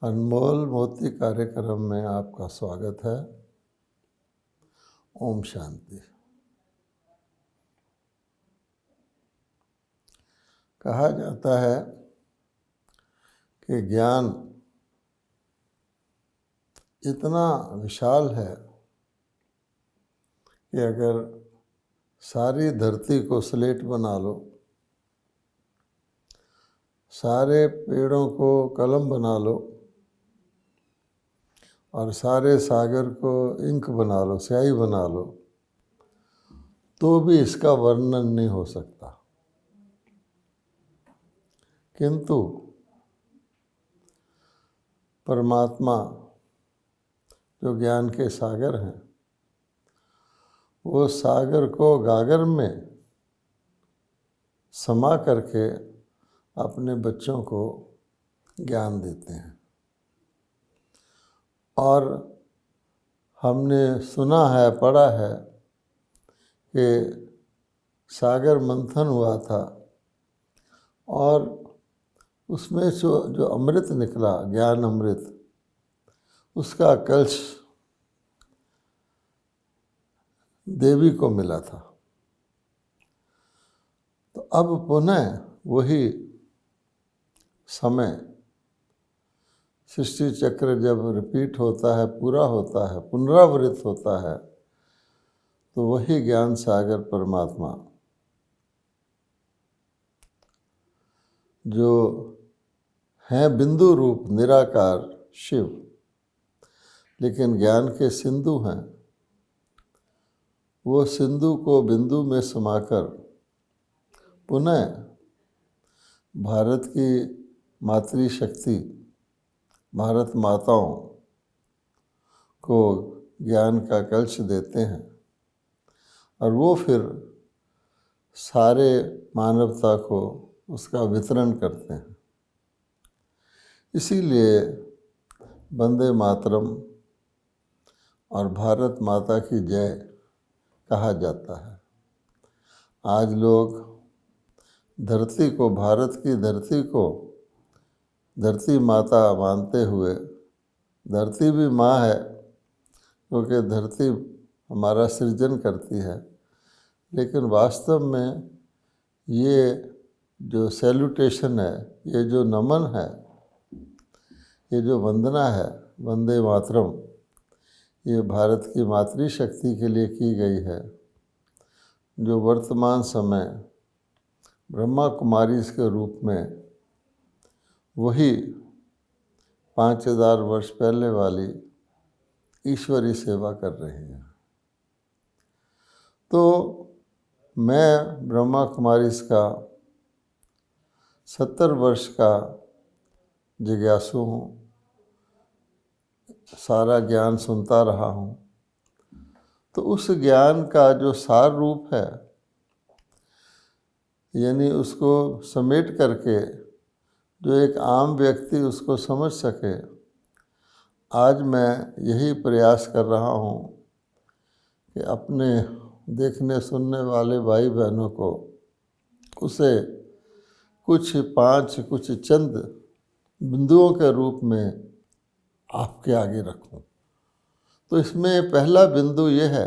अनमोल मोती कार्यक्रम में आपका स्वागत है। ओम शांति। कहा जाता है कि ज्ञान इतना विशाल है कि अगर सारी धरती को स्लेट बना लो, सारे पेड़ों को कलम बना लो और सारे सागर को इंक बना लो, स्याही बना लो, तो भी इसका वर्णन नहीं हो सकता। किंतु परमात्मा जो ज्ञान के सागर हैं, वो सागर को गागर में समा करके अपने बच्चों को ज्ञान देते हैं। और हमने सुना है, पढ़ा है कि सागर मंथन हुआ था और उसमें जो अमृत निकला, ज्ञान अमृत, उसका कलश देवी को मिला था। तो अब पुनः वही समय, सृष्टि चक्र जब रिपीट होता है, पूरा होता है, पुनरावृत्त होता है, तो वही ज्ञान सागर परमात्मा जो हैं बिंदु रूप निराकार शिव, लेकिन ज्ञान के सिंधु हैं, वो सिंधु को बिंदु में समाकर पुनः भारत की मातृशक्ति, भारत माताओं को ज्ञान का कलश देते हैं और वो फिर सारे मानवता को उसका वितरण करते हैं। इसीलिए वंदे मातरम और भारत माता की जय कहा जाता है। आज लोग धरती को, भारत की धरती को धरती माता मानते हुए, धरती भी माँ है क्योंकि धरती हमारा सृजन करती है, लेकिन वास्तव में ये जो सैल्यूटेशन है, ये जो नमन है, ये जो वंदना है, वंदे मातरम, ये भारत की मातृशक्ति के लिए की गई है, जो वर्तमान समय ब्रह्मा कुमारी के रूप में वही 5000 वर्ष पहले वाली ईश्वरी सेवा कर रही हैं। तो मैं ब्रह्मा कुमारी का 70 वर्ष का जिज्ञासु हूँ, सारा ज्ञान सुनता रहा हूँ। तो उस ज्ञान का जो सार रूप है, यानी उसको समेट करके जो एक आम व्यक्ति उसको समझ सके, आज मैं यही प्रयास कर रहा हूँ कि अपने देखने सुनने वाले भाई बहनों को उसे कुछ चंद बिंदुओं के रूप में आपके आगे रखूं। तो इसमें पहला बिंदु ये है,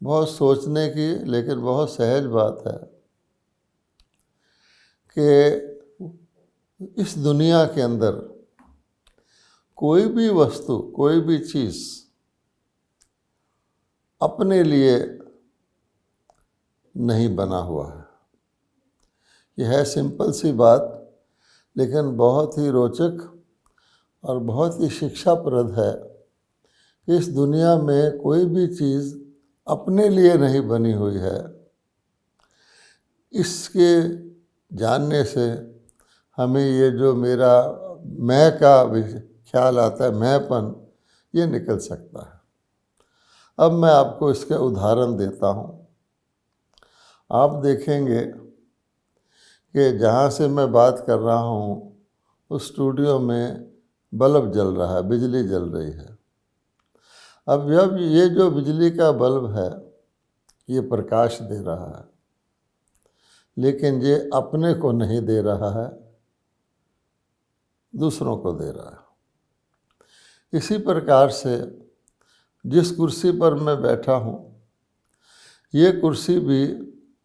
बहुत सोचने की लेकिन बहुत सहज बात है कि इस दुनिया के अंदर कोई भी वस्तु, कोई भी चीज़ अपने लिए नहीं बना हुआ है। यह है सिंपल सी बात, लेकिन बहुत ही रोचक और बहुत ही शिक्षाप्रद है कि इस दुनिया में कोई भी चीज़ अपने लिए नहीं बनी हुई है। इसके जानने से हमें ये जो मेरा मैं का ख्याल आता है, मैंपन, ये निकल सकता है। अब मैं आपको इसके उदाहरण देता हूँ। आप देखेंगे कि जहाँ से मैं बात कर रहा हूँ उस स्टूडियो में बल्ब जल रहा है, बिजली जल रही है। अब जब ये जो बिजली का बल्ब है, ये प्रकाश दे रहा है, लेकिन ये अपने को नहीं दे रहा है, दूसरों को दे रहा है। इसी प्रकार से जिस कुर्सी पर मैं बैठा हूँ, ये कुर्सी भी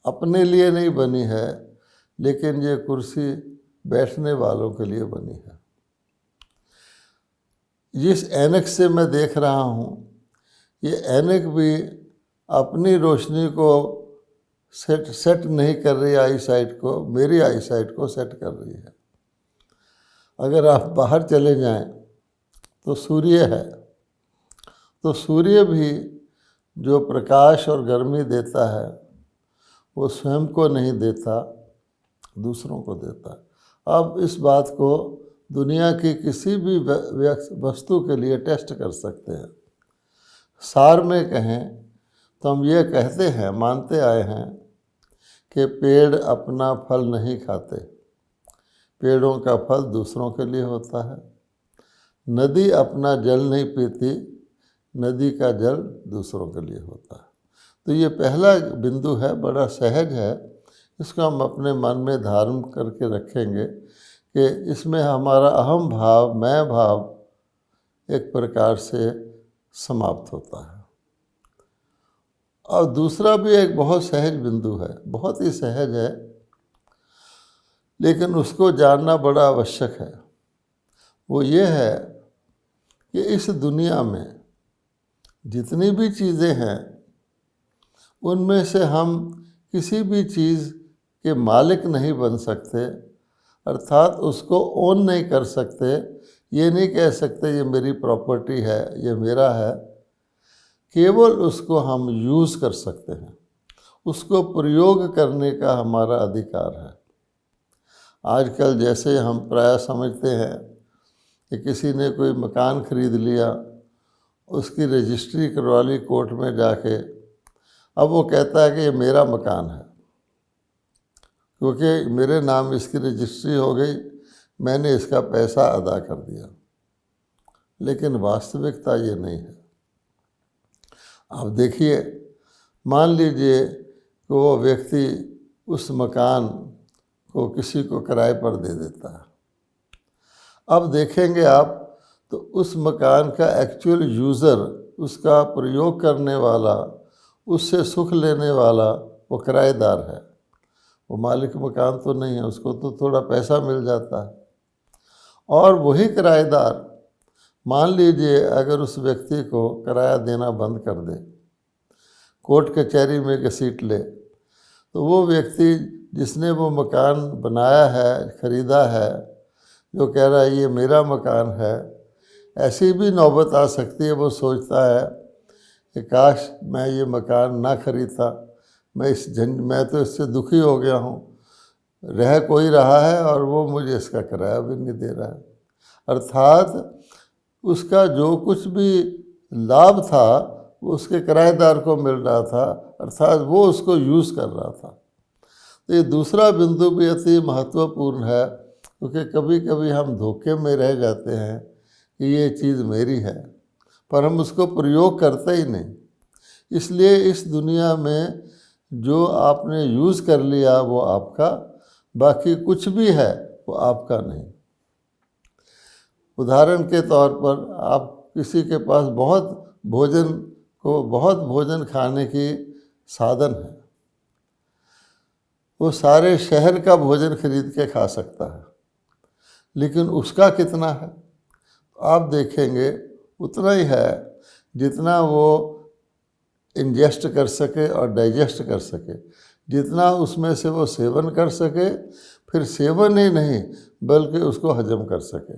अपने लिए नहीं बनी है, लेकिन ये कुर्सी बैठने वालों के लिए बनी है। जिस ऐनक से मैं देख रहा हूँ, ये ऐनक भी अपनी रोशनी को सेट नहीं कर रही, आई साइट को, मेरी आई साइट को सेट कर रही है। अगर आप बाहर चले जाएं तो सूर्य है, तो सूर्य भी जो प्रकाश और गर्मी देता है वो स्वयं को नहीं देता, दूसरों को देता है। आप इस बात को दुनिया की किसी भी वस्तु के लिए टेस्ट कर सकते हैं। सार में कहें तो हम ये कहते हैं, मानते आए हैं कि पेड़ अपना फल नहीं खाते, पेड़ों का फल दूसरों के लिए होता है। नदी अपना जल नहीं पीती, नदी का जल दूसरों के लिए होता है। तो ये पहला बिंदु है, बड़ा सहज है, इसको हम अपने मन में धारण करके रखेंगे कि इसमें हमारा अहम भाव, मैं भाव एक प्रकार से समाप्त होता है। और दूसरा भी एक बहुत सहज बिंदु है, बहुत ही सहज है, लेकिन उसको जानना बड़ा आवश्यक है। वो ये है कि इस दुनिया में जितनी भी चीज़ें हैं, उनमें से हम किसी भी चीज़ के मालिक नहीं बन सकते, अर्थात उसको ओन नहीं कर सकते। ये नहीं कह सकते ये मेरी प्रॉपर्टी है, ये मेरा है। केवल उसको हम यूज़ कर सकते हैं, उसको प्रयोग करने का हमारा अधिकार है। आजकल जैसे हम प्राय समझते हैं कि किसी ने कोई मकान खरीद लिया, उसकी रजिस्ट्री करवा ली कोर्ट में जाके, अब वो कहता है कि ये मेरा मकान है क्योंकि मेरे नाम इसकी रजिस्ट्री हो गई, मैंने इसका पैसा अदा कर दिया। लेकिन वास्तविकता ये नहीं है। आप देखिए, मान लीजिए कि वो व्यक्ति उस मकान को किसी को किराए पर दे देता है। अब देखेंगे आप तो उस मकान का एक्चुअल यूज़र, उसका प्रयोग करने वाला, उससे सुख लेने वाला वो किराएदार है, वो मालिक मकान तो नहीं है। उसको तो थोड़ा पैसा मिल जाता है। और वही किराएदार मान लीजिए अगर उस व्यक्ति को किराया देना बंद कर दे, कोर्ट कचहरी में घसीट ले, तो वो व्यक्ति जिसने वो मकान बनाया है, ख़रीदा है, जो कह रहा है ये मेरा मकान है, ऐसी भी नौबत आ सकती है, वो सोचता है कि काश मैं ये मकान ना खरीदता, मैं तो इससे दुखी हो गया हूँ, रह कोई रहा है और वो मुझे इसका किराया भी नहीं दे रहा है। अर्थात उसका जो कुछ भी लाभ था वो उसके किराएदार को मिल रहा था, अर्थात वो उसको यूज़ कर रहा था। तो ये दूसरा बिंदु भी अति महत्वपूर्ण है, क्योंकि कभी कभी हम धोखे में रह जाते हैं कि ये चीज़ मेरी है, पर हम उसको प्रयोग करते ही नहीं। इसलिए इस दुनिया में जो आपने यूज़ कर लिया वो आपका, बाकी कुछ भी है वो आपका नहीं। उदाहरण के तौर पर आप किसी के पास बहुत भोजन खाने की साधन है, वो सारे शहर का भोजन खरीद के खा सकता है, लेकिन उसका कितना है आप देखेंगे उतना ही है जितना वो इंजेस्ट कर सके और डाइजेस्ट कर सके, जितना उसमें से वो सेवन कर सके, फिर सेवन ही नहीं बल्कि उसको हजम कर सके,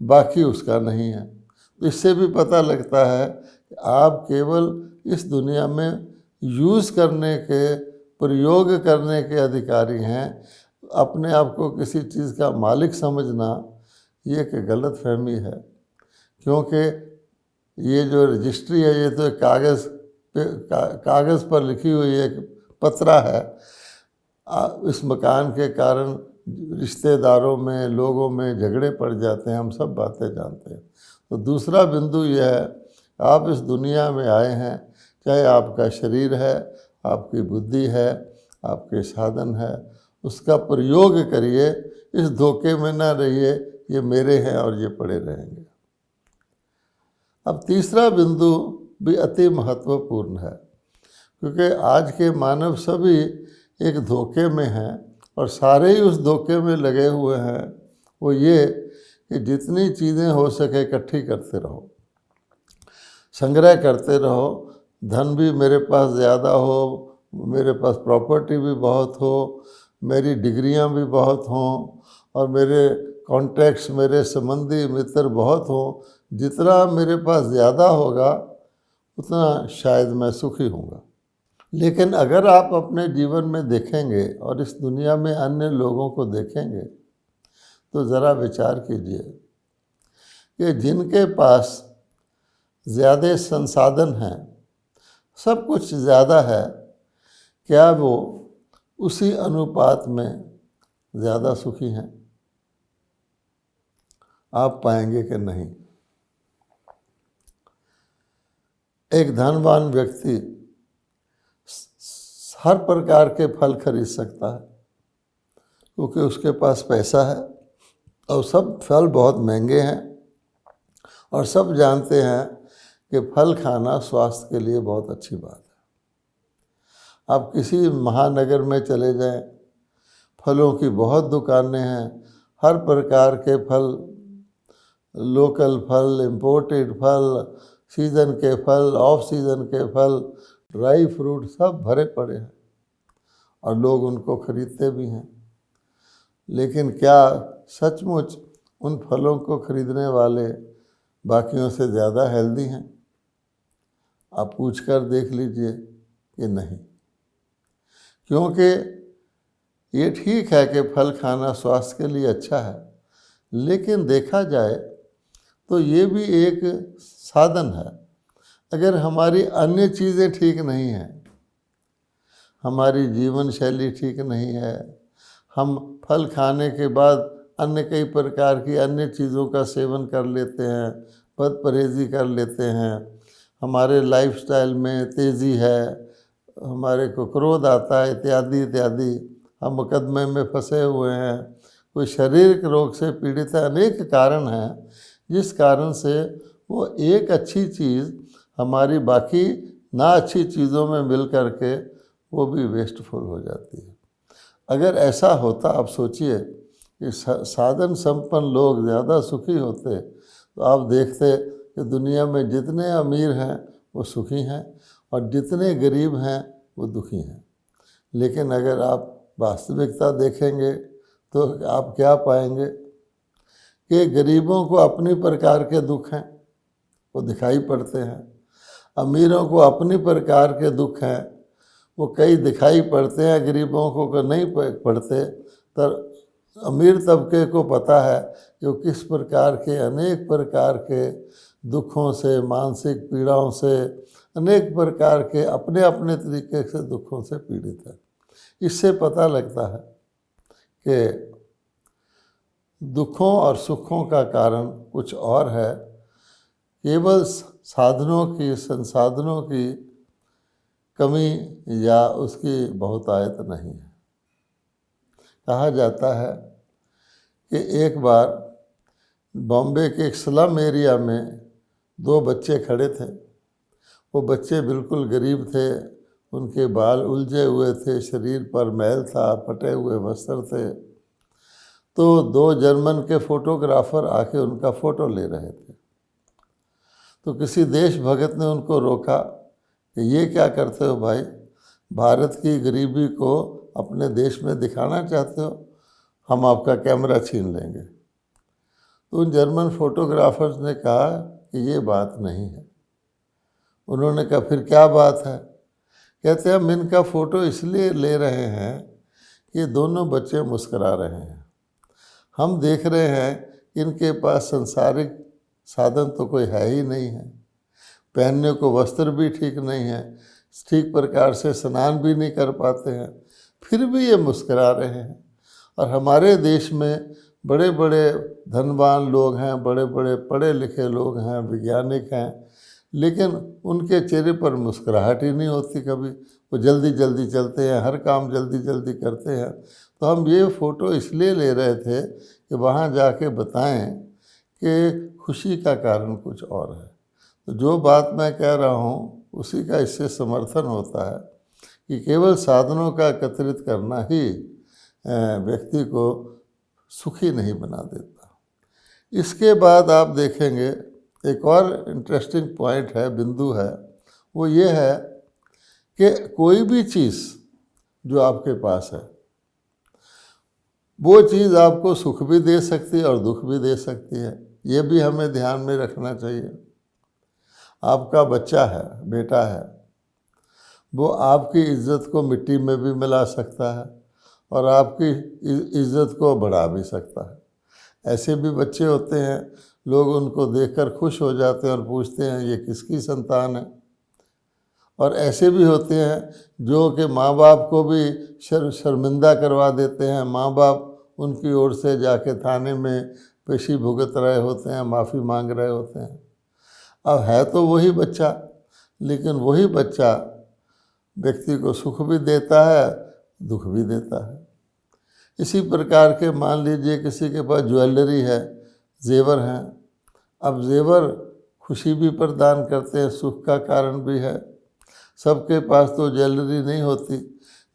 बाकी उसका नहीं है। तो इससे भी पता लगता है कि आप केवल इस दुनिया में यूज़ करने के, प्रयोग करने के अधिकारी हैं। अपने आप को किसी चीज़ का मालिक समझना ये एक गलत फहमी है, क्योंकि ये जो रजिस्ट्री है ये तो कागज़ पर लिखी हुई एक पत्रा है। इस मकान के कारण रिश्तेदारों में, लोगों में झगड़े पड़ जाते हैं, हम सब बातें जानते हैं। तो दूसरा बिंदु यह है, आप इस दुनिया में आए हैं, चाहे आपका शरीर है, आपकी बुद्धि है, आपके साधन है, उसका प्रयोग करिए। इस धोखे में ना रहिए ये मेरे हैं और ये पड़े रहेंगे। अब तीसरा बिंदु भी अति महत्वपूर्ण है, क्योंकि आज के मानव सभी एक धोखे में हैं और सारे ही उस धोखे में लगे हुए हैं। वो ये कि जितनी चीज़ें हो सके इकट्ठी करते रहो, संग्रह करते रहो, धन भी मेरे पास ज़्यादा हो, मेरे पास प्रॉपर्टी भी बहुत हो, मेरी डिग्रियां भी बहुत हों और मेरे कॉन्टैक्ट्स, मेरे संबंधी मित्र बहुत हों। जितना मेरे पास ज़्यादा होगा उतना शायद मैं सुखी होऊंगा। लेकिन अगर आप अपने जीवन में देखेंगे और इस दुनिया में अन्य लोगों को देखेंगे तो ज़रा विचार कीजिए कि जिनके पास ज़्यादा संसाधन हैं, सब कुछ ज़्यादा है, क्या वो उसी अनुपात में ज़्यादा सुखी हैं? आप पाएंगे कि नहीं। एक धनवान व्यक्ति हर प्रकार के फल खरीद सकता है क्योंकि उसके पास पैसा है और सब फल बहुत महंगे हैं और सब जानते हैं कि फल खाना स्वास्थ्य के लिए बहुत अच्छी बात है। आप किसी महानगर में चले जाएं, फलों की बहुत दुकानें हैं, हर प्रकार के फल, लोकल फल, इम्पोर्टेड फल, सीज़न के फल, ऑफ सीज़न के फल, ड्राई फ्रूट सब भरे पड़े हैं और लोग उनको खरीदते भी हैं। लेकिन क्या सचमुच उन फलों को खरीदने वाले बाकियों से ज़्यादा हेल्दी हैं? आप पूछ कर देख लीजिए कि नहीं। क्योंकि ये ठीक है कि फल खाना स्वास्थ्य के लिए अच्छा है, लेकिन देखा जाए तो ये भी एक साधन है। अगर हमारी अन्य चीज़ें ठीक नहीं हैं, हमारी जीवन शैली ठीक नहीं है, हम फल खाने के बाद अन्य कई प्रकार की अन्य चीज़ों का सेवन कर लेते हैं, बदपरहेज़ी कर लेते हैं, हमारे लाइफस्टाइल में तेज़ी है, हमारे को क्रोध आता है, इत्यादि इत्यादि, हम मुकदमे में फंसे हुए हैं, कोई शारीरिक रोग से पीड़ित है, अनेक कारण हैं जिस कारण से वो एक अच्छी चीज़ हमारी बाकी ना अच्छी चीज़ों में मिल कर के वो भी वेस्टफुल हो जाती है। अगर ऐसा होता, आप सोचिए कि साधन संपन्न लोग ज़्यादा सुखी होते तो आप देखते कि दुनिया में जितने अमीर हैं वो सुखी हैं और जितने गरीब हैं वो दुखी हैं। लेकिन अगर आप वास्तविकता देखेंगे तो आप क्या पाएंगे कि गरीबों को अपनी प्रकार के दुख हैं, वो दिखाई पड़ते हैं, अमीरों को अपनी प्रकार के दुख हैं, वो कई दिखाई पड़ते हैं, गरीबों को नहीं पड़ते। पर अमीर तबके को पता है कि वो किस प्रकार के अनेक प्रकार के दुखों से, मानसिक पीड़ाओं से, अनेक प्रकार के अपने अपने तरीके से दुखों से पीड़ित है। इससे पता लगता है कि दुखों और सुखों का कारण कुछ और है, केवल साधनों की, संसाधनों की कमी या उसकी बहुतायत नहीं है। कहा जाता है कि एक बार बॉम्बे के एक स्लम एरिया में दो बच्चे खड़े थे। वो बच्चे बिल्कुल गरीब थे, उनके बाल उलझे हुए थे, शरीर पर मैल था, फटे हुए वस्त्र थे। तो दो जर्मन के फोटोग्राफर आके उनका फ़ोटो ले रहे थे। तो किसी देशभक्त ने उनको रोका कि ये क्या करते हो भाई, भारत की गरीबी को अपने देश में दिखाना चाहते हो, हम आपका कैमरा छीन लेंगे। तो उन जर्मन फोटोग्राफर्स ने कहा कि ये बात नहीं है। उन्होंने कहा फिर क्या बात है? कहते हैं हम इनका फ़ोटो इसलिए ले रहे हैं कि दोनों बच्चे मुस्करा रहे हैं, हम देख रहे हैं इनके पास संसारिक साधन तो कोई है ही नहीं है, पहनने को वस्त्र भी ठीक नहीं है, ठीक प्रकार से स्नान भी नहीं कर पाते हैं, फिर भी ये मुस्करा रहे हैं। और हमारे देश में बड़े बड़े धनवान लोग हैं, बड़े बड़े पढ़े लिखे लोग हैं, वैज्ञानिक हैं, लेकिन उनके चेहरे पर मुस्कुराहट ही नहीं होती कभी। वो जल्दी जल्दी चलते हैं, हर काम जल्दी जल्दी करते हैं। तो हम ये फ़ोटो इसलिए ले रहे थे कि वहाँ जाके बताएं कि खुशी का कारण कुछ और है। तो जो बात मैं कह रहा हूँ उसी का इससे समर्थन होता है कि केवल साधनों का एकत्रित करना ही व्यक्ति को सुखी नहीं बना देता। इसके बाद आप देखेंगे एक और इंटरेस्टिंग पॉइंट है, बिंदु है, वो ये है कि कोई भी चीज़ जो आपके पास है वो चीज़ आपको सुख भी दे सकती है और दुख भी दे सकती है। ये भी हमें ध्यान में रखना चाहिए। आपका बच्चा है, बेटा है, वो आपकी इज्जत को मिट्टी में भी मिला सकता है और आपकी इज्जत को बढ़ा भी सकता है। ऐसे भी बच्चे होते हैं, लोग उनको देखकर खुश हो जाते हैं और पूछते हैं ये किसकी संतान है। और ऐसे भी होते हैं जो कि माँ बाप को भी शर्मिंदा करवा देते हैं। माँ बाप उनकी ओर से जाके थाने में पेशी भुगत रहे होते हैं, माफ़ी मांग रहे होते हैं। अब है तो वही बच्चा, लेकिन वही बच्चा व्यक्ति को सुख भी देता है, दुख भी देता है। इसी प्रकार के मान लीजिए किसी के पास ज्वेलरी है, जेवर हैं। अब जेवर खुशी भी प्रदान करते हैं, सुख का कारण भी है। सबके पास तो ज्वेलरी नहीं होती,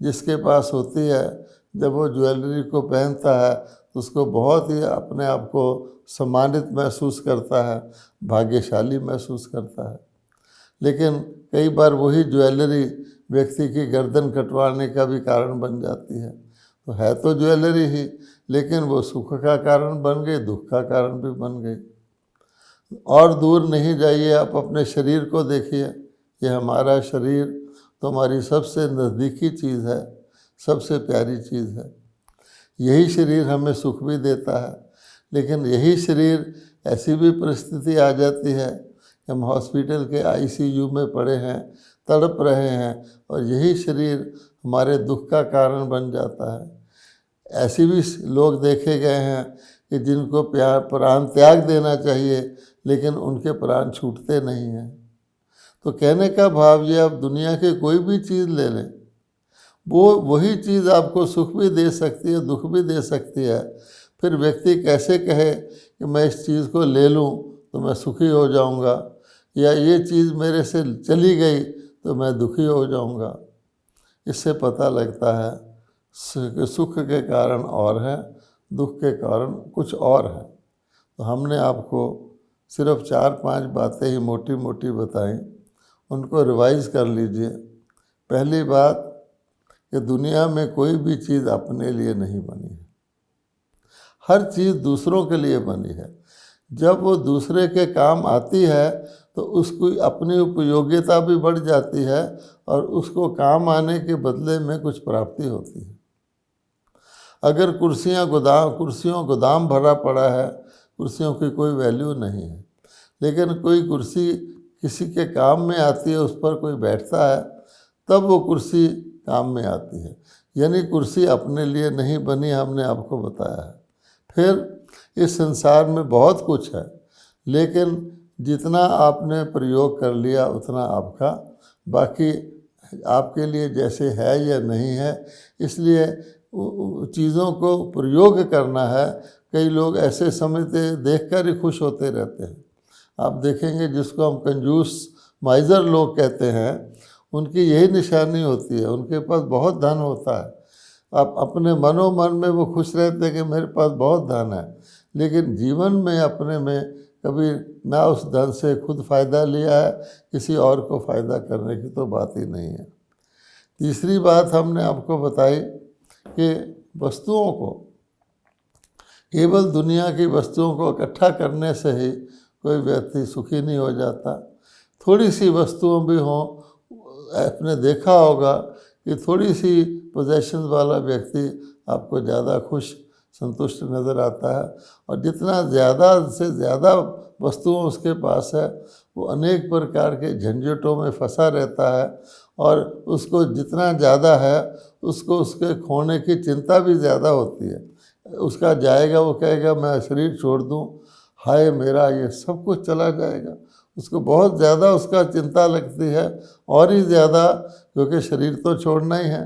जिसके पास होती है जब वो ज्वेलरी को पहनता है तो उसको बहुत ही अपने आप को सम्मानित महसूस करता है, भाग्यशाली महसूस करता है। लेकिन कई बार वही ज्वेलरी व्यक्ति की गर्दन कटवाने का भी कारण बन जाती है। तो है तो ज्वेलरी ही, लेकिन वो सुख का कारण बन गई, दुख का कारण भी बन गई। और दूर नहीं जाइए, आप अपने शरीर को देखिए। ये हमारा शरीर तो हमारी सबसे नज़दीकी चीज़ है, सबसे प्यारी चीज़ है। यही शरीर हमें सुख भी देता है, लेकिन यही शरीर ऐसी भी परिस्थिति आ जाती है कि हम हॉस्पिटल के ICU में पड़े हैं, तड़प रहे हैं, और यही शरीर हमारे दुख का कारण बन जाता है। ऐसे भी लोग देखे गए हैं कि जिनको प्राण त्याग देना चाहिए, लेकिन उनके प्राण छूटते नहीं हैं। तो कहने का भाव ये, आप दुनिया की कोई भी चीज़ ले लें, वो वही चीज़ आपको सुख भी दे सकती है, दुख भी दे सकती है। फिर व्यक्ति कैसे कहे कि मैं इस चीज़ को ले लूँ तो मैं सुखी हो जाऊँगा, या ये चीज़ मेरे से चली गई तो मैं दुखी हो जाऊँगा। इससे पता लगता है कि सुख के कारण और हैं, दुख के कारण कुछ और है। तो हमने आपको सिर्फ 4-5 बातें ही मोटी मोटी बताई, उनको रिवाइज कर लीजिए। पहली बात कि दुनिया में कोई भी चीज़ अपने लिए नहीं बनी है, हर चीज़ दूसरों के लिए बनी है। जब वो दूसरे के काम आती है तो उसकी अपनी उपयोगिता भी बढ़ जाती है और उसको काम आने के बदले में कुछ प्राप्ति होती है। अगर कुर्सियों गोदाम भरा पड़ा है, कुर्सियों की कोई वैल्यू नहीं है, लेकिन कोई कुर्सी किसी के काम में आती है, उस पर कोई बैठता है, तब वो कुर्सी काम में आती है। यानी कुर्सी अपने लिए नहीं बनी, हमने आपको बताया है। फिर इस संसार में बहुत कुछ है, लेकिन जितना आपने प्रयोग कर लिया उतना आपका, बाकी आपके लिए जैसे है या नहीं है। इसलिए चीज़ों को प्रयोग करना है। कई लोग ऐसे समझते, देखकर ही खुश होते रहते हैं। आप देखेंगे जिसको हम कंजूस माइजर लोग कहते हैं, उनकी यही निशानी होती है, उनके पास बहुत धन होता है। आप अपने मनोमन में वो खुश रहते हैं कि मेरे पास बहुत धन है, लेकिन जीवन में अपने में कभी ना उस धन से खुद फ़ायदा लिया है, किसी और को फ़ायदा करने की तो बात ही नहीं है। तीसरी बात हमने आपको बताई कि वस्तुओं को, केवल दुनिया की वस्तुओं को इकट्ठा करने से ही कोई व्यक्ति सुखी नहीं हो जाता। थोड़ी सी वस्तुओं भी हों, आपने देखा होगा कि थोड़ी सी पोजेशन वाला व्यक्ति आपको ज़्यादा खुश संतुष्ट नज़र आता है, और जितना ज़्यादा से ज़्यादा वस्तुओं उसके पास है, वो अनेक प्रकार के झंझटों में फंसा रहता है, और उसको जितना ज़्यादा है उसको उसके खोने की चिंता भी ज़्यादा होती है। उसका जाएगा, वो कहेगा मैं शरीर छोड़ दूँ, हाय मेरा ये सब कुछ चला जाएगा। उसको बहुत ज़्यादा उसका चिंता लगती है, और ही ज़्यादा, क्योंकि शरीर तो छोड़ना ही है।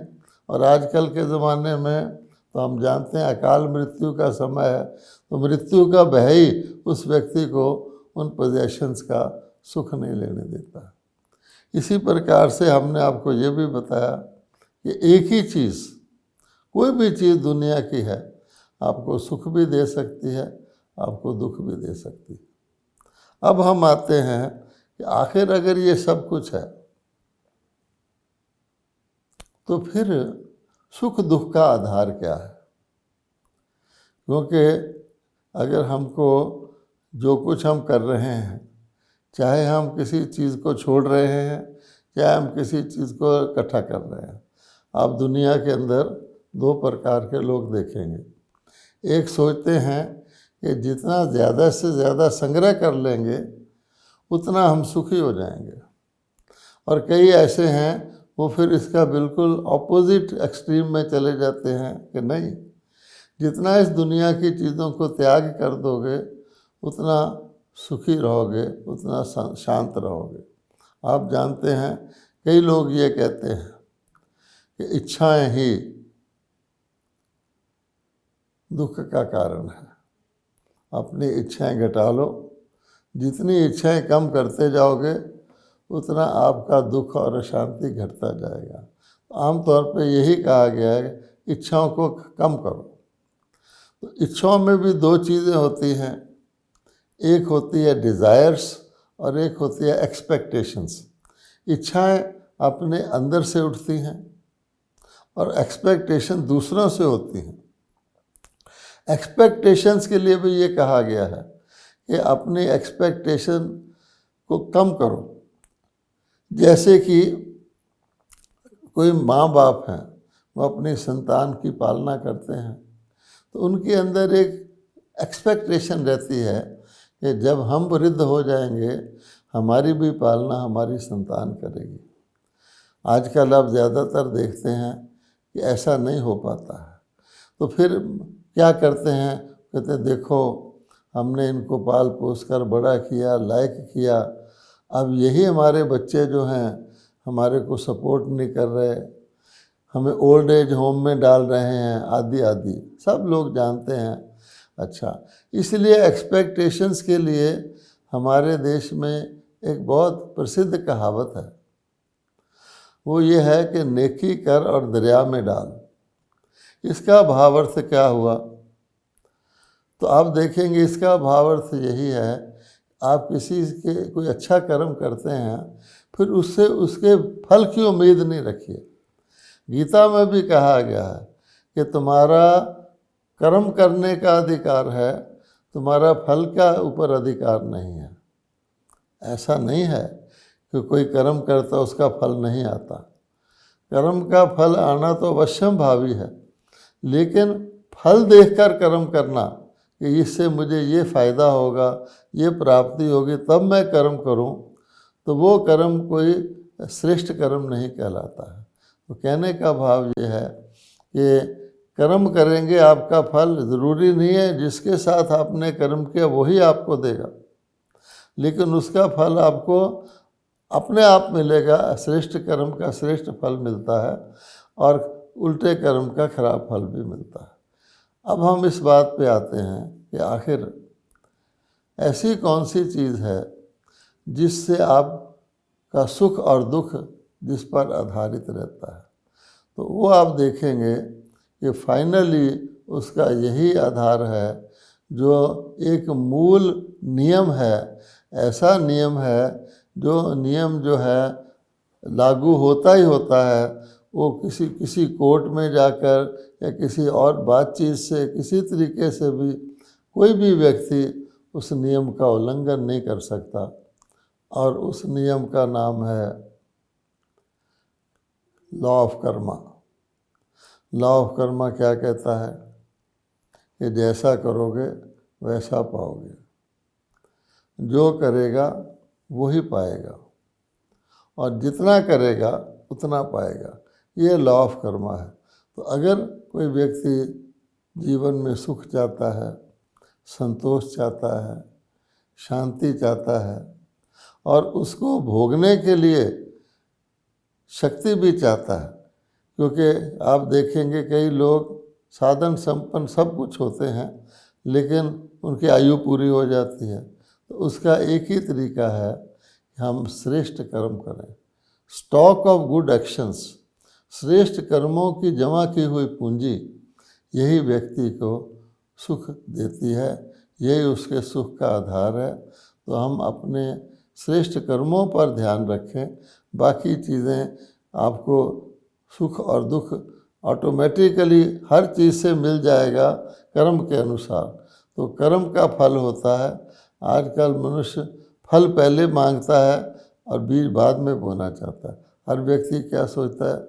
और आजकल के ज़माने में तो हम जानते हैं अकाल मृत्यु का समय है, तो मृत्यु का भय ही उस व्यक्ति को उन पोजेशंस का सुख नहीं लेने देता। इसी प्रकार से हमने आपको ये भी बताया कि एक ही चीज़, कोई भी चीज़ दुनिया की है, आपको सुख भी दे सकती है, आपको दुख भी दे सकती है। अब हम आते हैं कि आखिर अगर ये सब कुछ है तो फिर सुख दुख का आधार क्या है? क्योंकि अगर हमको जो कुछ हम कर रहे हैं, चाहे हम किसी चीज़ को छोड़ रहे हैं, चाहे हम किसी चीज़ को इकट्ठा कर रहे हैं, आप दुनिया के अंदर दो प्रकार के लोग देखेंगे। एक सोचते हैं कि जितना ज़्यादा से ज़्यादा संग्रह कर लेंगे उतना हम सुखी हो जाएंगे, और कई ऐसे हैं वो फिर इसका बिल्कुल ऑपोजिट एक्सट्रीम में चले जाते हैं कि नहीं, जितना इस दुनिया की चीज़ों को त्याग कर दोगे उतना सुखी रहोगे, उतना शांत रहोगे। आप जानते हैं कई लोग ये कहते हैं कि इच्छाएं ही दुख का कारण है। अपनी इच्छाएं घटा लो, जितनी इच्छाएं कम करते जाओगे उतना आपका दुख और अशांति घटता जाएगा। आमतौर पे यही कहा गया है कि इच्छाओं को कम करो। तो इच्छाओं में भी दो चीज़ें होती हैं, एक होती है डिज़ायर्स और एक होती है एक्सपेक्टेशंस। इच्छाएं अपने अंदर से उठती हैं और एक्सपेक्टेशन दूसरों से होती हैं। एक्सपेक्टेशंस के लिए भी ये कहा गया है कि अपनी एक्सपेक्टेशन को कम करो। जैसे कि कोई माँ बाप हैं, वो अपनी संतान की पालना करते हैं, तो उनके अंदर एक एक्सपेक्टेशन रहती है कि जब हम वृद्ध हो जाएंगे हमारी भी पालना हमारी संतान करेगी। आजकल आप ज़्यादातर देखते हैं कि ऐसा नहीं हो पाता है, तो फिर क्या करते हैं, कहते हैं देखो हमने इनको पाल पोस कर बड़ा किया, लायक किया, अब यही हमारे बच्चे जो हैं हमारे को सपोर्ट नहीं कर रहे, हमें ओल्ड एज होम में डाल रहे हैं, आदि आदि सब लोग जानते हैं। अच्छा, इसलिए एक्सपेक्टेशंस के लिए हमारे देश में एक बहुत प्रसिद्ध कहावत है, वो ये है कि नेकी कर और दरिया में डाल। इसका भावार्थ क्या हुआ? तो आप देखेंगे इसका भावार्थ यही है, आप किसी के कोई अच्छा कर्म करते हैं फिर उससे उसके फल की उम्मीद नहीं रखिए। गीता में भी कहा गया है कि तुम्हारा कर्म करने का अधिकार है, तुम्हारा फल का ऊपर अधिकार नहीं है। ऐसा नहीं है कि कोई कर्म करता उसका फल नहीं आता। कर्म का फल आना तो अवश्यम भावी है, लेकिन फल देखकर कर्म करना कि इससे मुझे ये फ़ायदा होगा, ये प्राप्ति होगी तब मैं कर्म करूं, तो वो कर्म कोई श्रेष्ठ कर्म नहीं कहलाता है। तो कहने का भाव ये है कि कर्म करेंगे, आपका फल ज़रूरी नहीं है जिसके साथ आपने कर्म किया वही आपको देगा, लेकिन उसका फल आपको अपने आप मिलेगा। श्रेष्ठ कर्म का श्रेष्ठ फल मिलता है और उल्टे कर्म का खराब फल भी मिलता है। अब हम इस बात पे आते हैं कि आखिर ऐसी कौन सी चीज़ है जिससे आपका सुख और दुख जिस पर आधारित रहता है। तो वो आप देखेंगे कि फाइनली उसका यही आधार है जो एक मूल नियम है, ऐसा नियम है जो नियम जो है लागू होता ही होता है। वो किसी कोर्ट में जाकर या किसी और बातचीत से किसी तरीके से भी कोई भी व्यक्ति उस नियम का उल्लंघन नहीं कर सकता, और उस नियम का नाम है law of Karma. Law of Karma क्या कहता है कि जैसा करोगे वैसा पाओगे, जो करेगा वही पाएगा, और जितना करेगा उतना पाएगा। ये लॉ ऑफ कर्मा है। तो अगर कोई व्यक्ति जीवन में सुख चाहता है, संतोष चाहता है, शांति चाहता है, और उसको भोगने के लिए शक्ति भी चाहता है, क्योंकि आप देखेंगे कई लोग साधन संपन्न सब कुछ होते हैं, लेकिन उनकी आयु पूरी हो जाती है। तो उसका एक ही तरीका है कि हम श्रेष्ठ कर्म करें। स्टॉक ऑफ गुड एक्शंस, श्रेष्ठ कर्मों की जमा की हुई पूंजी, यही व्यक्ति को सुख देती है, यही उसके सुख का आधार है। तो हम अपने श्रेष्ठ कर्मों पर ध्यान रखें। बाकी चीज़ें आपको सुख और दुख ऑटोमेटिकली हर चीज़ से मिल जाएगा कर्म के अनुसार। तो कर्म का फल होता है। आजकल मनुष्य फल पहले मांगता है और बीज बाद में बोना चाहता है। हर व्यक्ति क्या सोचता है,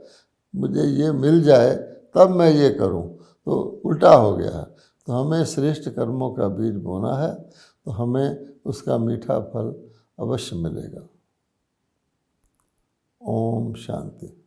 मुझे ये मिल जाए तब मैं ये करूं, तो उल्टा हो गया है। तो हमें श्रेष्ठ कर्मों का बीज बोना है, तो हमें उसका मीठा फल अवश्य मिलेगा। ओम शांति।